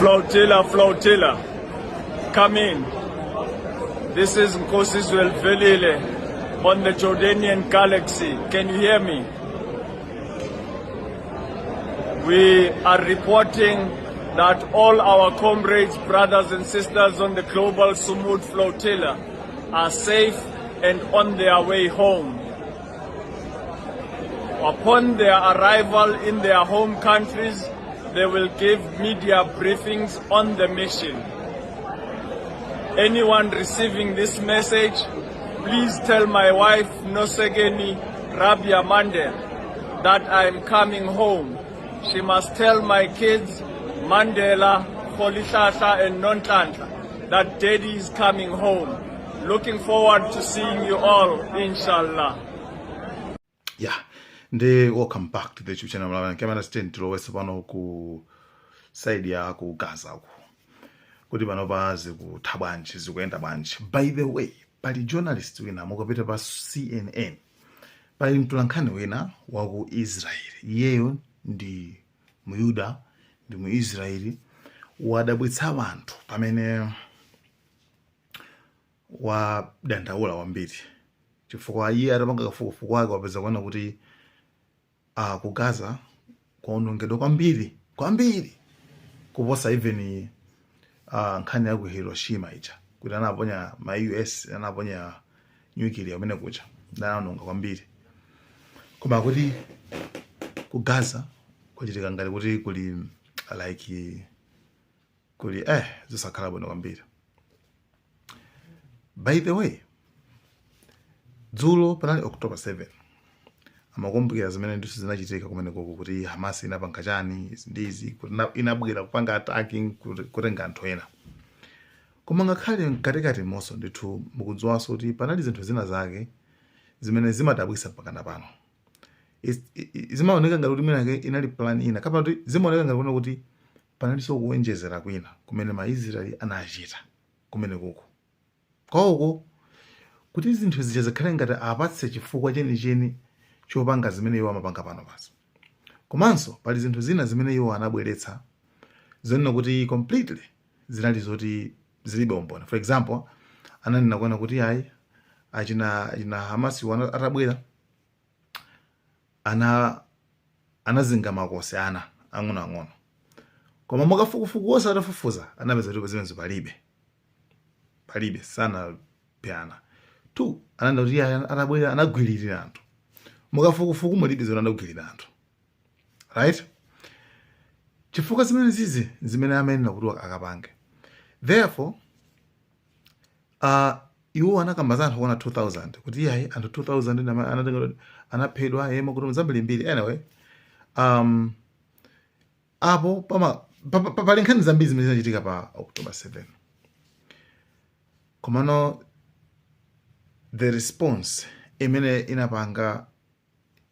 Flotilla, come in. This is Nkosizwe Velile on the Jordanian Galaxy. Can you hear me? We are reporting that all our comrades, brothers and sisters on the Global Sumud Flotilla are safe and on their way home. Upon their arrival in their home countries, they will give media briefings on the mission. Anyone receiving this message, please tell my wife Nosegeni Rabia Mande that I am coming home. She must tell my kids Mandela, Kolihlahla and Nontantla that Daddy is coming home. Looking forward to seeing you all, inshallah. Yeah. Welcome back to the YouTube channel. I'm camera stand to always pano ku side ya ku Gaza ku. Kuti pano bazi ku tabanchi zikuenda banchi. By the way, pali journalist wina mukapita pa CNN. Pali mtulankhani wina wa ku Israel. Yeyo ndi Muyuda, ndi mu Israeli wadabwitsa abantu pamene wa dandaula wambiri. Chifukwa iye atapanga kafukufuku wake wapeza kuona kuti ku Gaza kwaonongedwa kwambiri kuposa even nkhani ya ku Hiroshima ija kuti anaponya ma US anaponya nuclear umene kucha anaononga kwambiri. Koma kuti ku Gaza kwachitika ngati kuti kuli like kuli zisakhala bwino kwambiri. By the way, dzulo panali October 7 amakumbukira zimene ndiso zinachitika kumene koko kuti Hamas inapanga chani ndizi kuti inabwera kupanga attacking kutenga anthu ena. Koma ngakhale mkatikati monso ndithu mukudziwanso kuti panali zinthu zina zake zimene zimadabwisa mpaka pano. Zimaoneka ngati kuti mwina inali plan ina kapena kuti zimaoneka ngati kuti panalinso kuwenjezera kwina kumene Maisraeli anachita kumene koko. Koko kuti zinthu zija zikhale ngati apatse chifukwa chenicheni chopanga zimene iwo amapanga pano basi. Komanso pali zinthu zina zimene iwo anabweretsa zonena kuti completely zinali zoti zilibe umboni. For example, ananena kuona kuti achina Hamas wana atabwera anazinga makosi ang'ono. Koma mukafukufuku wose atafufuza anapeza kuti zimenezo palibe sana piana. Tu ananda kuti atabwera anagwiririra anthu. Mukafukufuku mulibe zona anagwiririra anthu. Right? Chifukwa zimene zizi zimene amenena kuti akapange. Therefore, iwo anakambaza anthu kuona 2000 kuti anthu 2000 anaphedwa yema kuti mzambiri. Anyway, apo pali nkhani zambiri zimene zinachitika pa October 7. Komano the response imene inapanga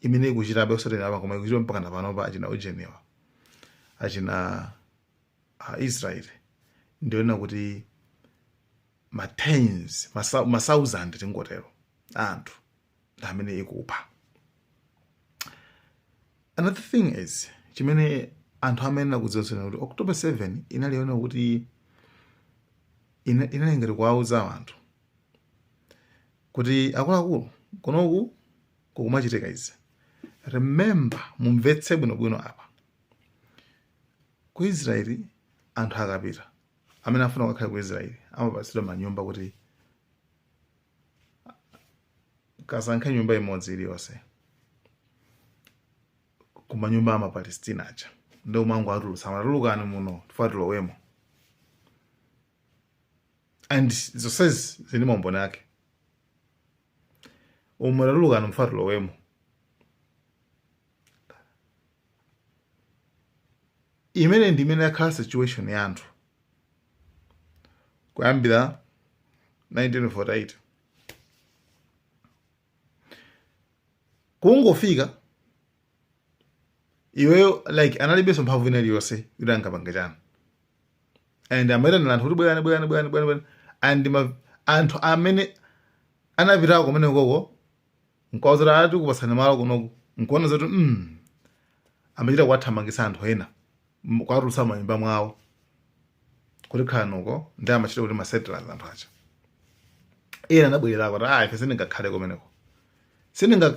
imene ikuchitabe osatena apa koma ikuchita mpaka napano pa achina ujenewa achina Israel ndiona kuti tens ma thousand tingotero anthu amene ikupha. Another thing is chimene anthu amene akudziwitsana kuti October 7 inaliona kuti inali ngati kuwauza anthu kuti akuluakulu kunoku kukumachitika izi. Remember, mumvetse bwinobwino apa. Ku Israeli anthu akapita amene afuna kukhala ku Israeli amapatsidwa manyumba kuti kasankhe nyumba imodzi iliyonse ku manyumba ama Palestina aja ndio mangu atulutsa amatulukani muno tifatulowemo. And zonsezi zili maumboni ake. Umatulukani mfatulowemo. Imene ndi imene yakhala situation ya anthu kuyambira 1948 kungofika iweyo like analibeso mphamvu ina iliyonse kuti angapanga chani. And amaitana anthu kuti bwerani and anthu amene anapitako kumene koko nkawazira ati kupasana malo kunoku nkuona zoti amachita kuwathamangitsa anthu ena kwatulutsa manyumba mwawo kuti khanuko ndi amachita kuti masettlers anthu acha ena anabwerera kuti ife sindingakhale kumeneko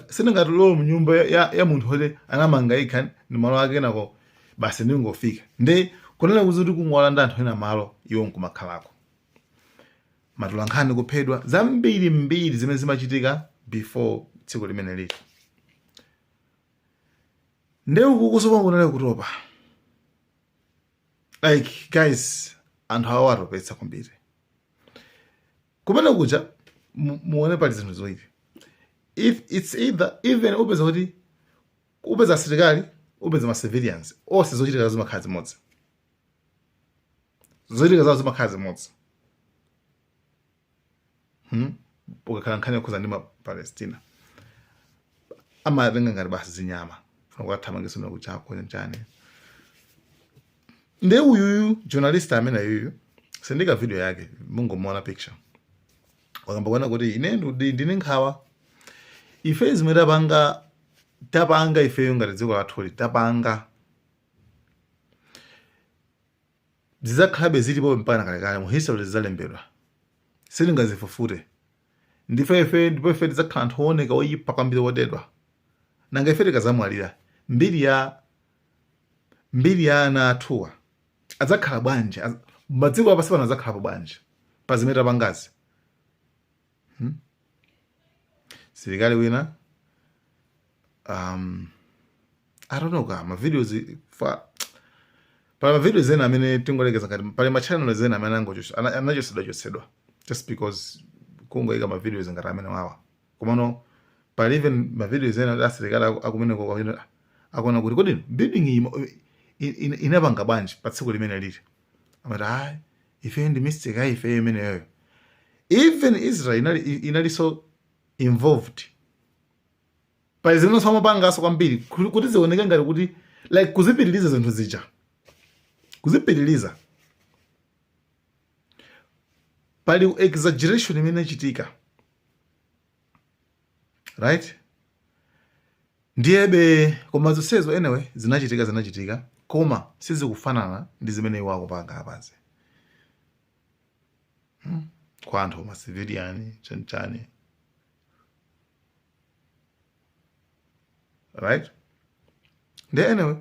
sindingatilowe mnyumba ya munthu kuti anamanga ikha ndi malo ake nako basi ndingofika ndi kunena kuti kungwala ndi anthu ena malo iwo nkumakhalako matolankhani kuphedwa zambiri zimene zimachitika before tsiku limene lili ndeuku kusopa kunale kutopa like guys anthu awo atopetsa kwambiri kumene kuja muone pali zinthu zoyipa if it's either even upeza kuti upeza asilikali upeza ma civilians onse zochitika zimakhala zimodzi zochitika zawo zimakhala zimodzi ukakhala nkhani yakhoza ndi Palestina amatenga ngati basi zinyama funa kukathamangisana kuchako njani nde uyuyu journalist amene yuyu sindika video yake mungomuona picture wakamba kuona kuti ine ndine nkhawa ife zimene tapanga ifeyo ngati dziko lathu tapanga zizakhalabe zilipo mpaka kalekale mu history zizalembedwa sindingazifufute ndipo ife tidzakhala anthu ooneka oyipa kwambiri wodedwa nanga ife tikazamwalira mbiri ya ana athuwa adzakhala bwanji madziko apasi pano adzakhalapo bwanji pa zimene tapangazi silikali wina I don't know kama videos pala videos ena amene tingolekeza ngati pali ma channel ena amene anachosedwa just because kungoika ma videos ngati amene wawa komano pali even ma videos ena asilikali akumene akona kuti kodi building inapanga bwanji pa tsiku limene lili amati ife ndi mistake ife imeneyo even Israel inaliso involved pali zimene samapangaso kwambiri kuti zioneke ngati kuti like kuzipitiliza zinthu zija kuzipitiliza pali exaggeration imene ichitika right ndiyebe koma zonsezo anyway zinachitika koma sizikufanana ndi zimene iwo akupanga apansi kwa anthu ma civilian chanchani right then anyway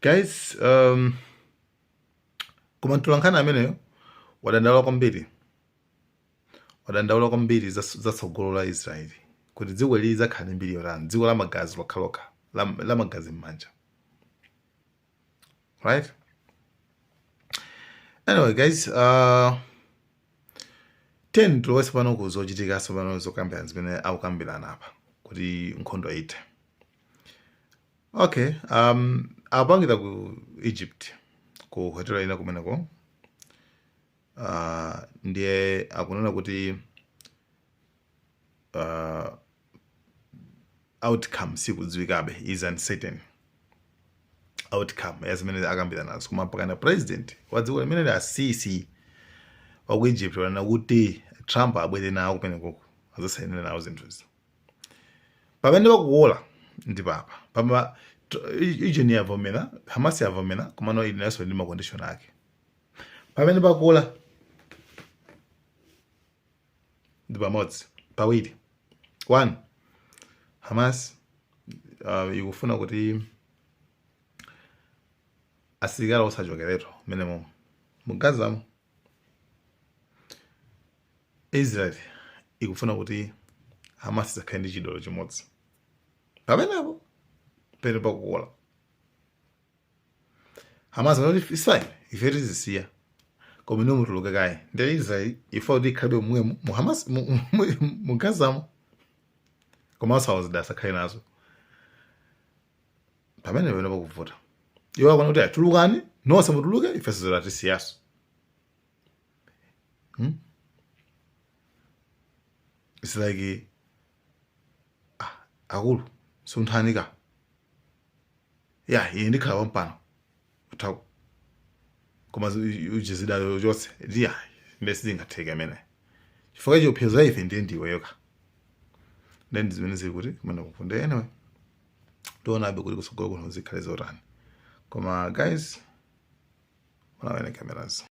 guys koma tulankhana ameneyo wadandaula kwambiri zatsogolo la Israeli kuti dziko lili zakhale mbiri yorani dziko la magazi lokhalokha la magazi m'manja right anyway guys tulowesa pano kuzochitikaso pano zokambirana zimene akukambirana apa kuti nkhondo ite okay apangita ku Egypt ku hotela ina kumeneko ndiye akunena kuti outcome sikudziwikabe is uncertain outcome yazimene akambirana nazo koma pakana president wa dziko limene la Sisi wa ku Egypt wana kuti Trump abwere nawo kumeneko azasainira nawo zinthuzi pamene bakuwola ndi papa Israel yavomera Hamas yavomera komano inaso ndi ma condition ake pamene bakuwola ndi pamodzi pawiri one Hamas ikufuna kuti asilikali osachokeretu mene mugazamo Israel ikufuna kuti Hamas zakhale ndi chidolo chimodzi pamenepo pene pakuwola Hamas anoti it's fine ife tizisiya koma ino mutuluke kaye ndi Israel ifa kuti ikhalabe mmwemo mu Hamas mugazamo koma osawazidasa khale nazo pamene pene pakuvuta iwo akona kuti atulukani nonse mutuluke ife sizolatisiyaso it's like akulu sunthanika ine ndikhala mpano uthaku koma ujizidayo chonse ndiya ndesizingatheke amene chifukwa chiopsezo ife ndiwe yoka then zimene zili kuti kumene kufunde anyway tionabe kuti kusogolo kuno zikhale zotani koma guys unawene cameras